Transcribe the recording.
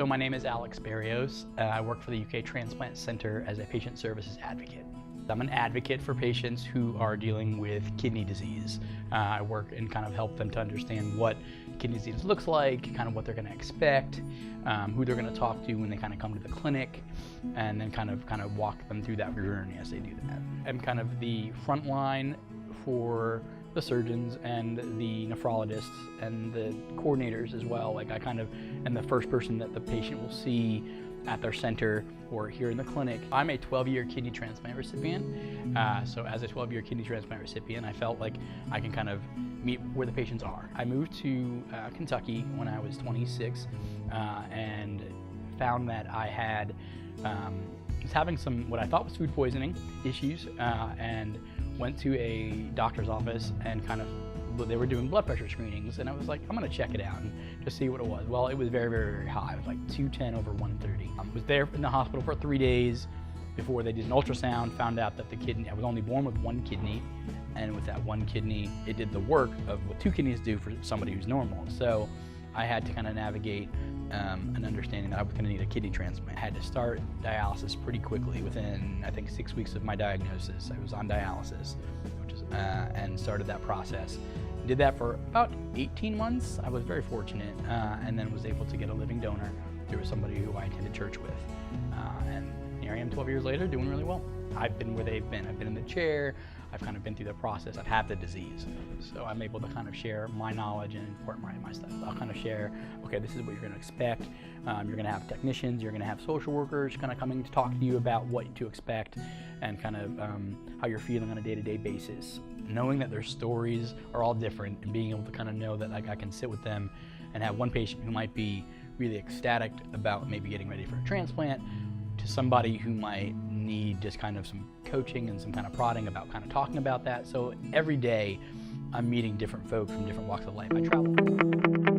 So my name is Alex Barrios. I work for the UK Transplant Center as a patient services advocate. I'm an advocate for patients who are dealing with kidney disease. I work and kind of help them to understand what kidney disease looks like, kind of what they're going to expect, who they're going to talk to when they kind of come to the clinic, and then kind of walk them through that journey as they do that. I'm kind of the front line for the surgeons and the nephrologists and the coordinators as well. Like I kind of am the first person that the patient will see at their center or here in the clinic. I'm a 12-year kidney transplant recipient. So as a 12-year kidney transplant recipient, I felt like I can kind of meet where the patients are. I moved to Kentucky when I was 26 and found that I had was having some what I thought was food poisoning issues and went to a doctor's office and they were doing blood pressure screenings, and I was like, I'm gonna check it out and just see what it was. Well, it was very, very, very high. It was like 210 over 130. I was there in the hospital for 3 days before they did an ultrasound, found out that the kidney, I was only born with one kidney, and with that one kidney, it did the work of what 2 kidneys do for somebody who's normal. So I had to kind of navigate an understanding that I was going to need a kidney transplant. I had to start dialysis pretty quickly. Within, I think, 6 weeks of my diagnosis, I was on dialysis, and started that process. Did that for about 18 months. I was very fortunate, and then was able to get a living donor through somebody who I attended church with. And here I am 12 years later, doing really well. I've been where they've been. I've been in the chair. I've kind of been through the process. I've had the disease. So I'm able to kind of share my knowledge and impart my stuff. I'll kind of share, okay, this is what you're going to expect. You're going to have technicians, you're going to have social workers kind of coming to talk to you about what to expect and kind of how you're feeling on a day-to-day basis. Knowing that their stories are all different and being able to kind of know that like I can sit with them and have one patient who might be really ecstatic about maybe getting ready for a transplant to somebody who might need just kind of some coaching and some kind of prodding about kind of talking about that. So every day I'm meeting different folks from different walks of life. I travel.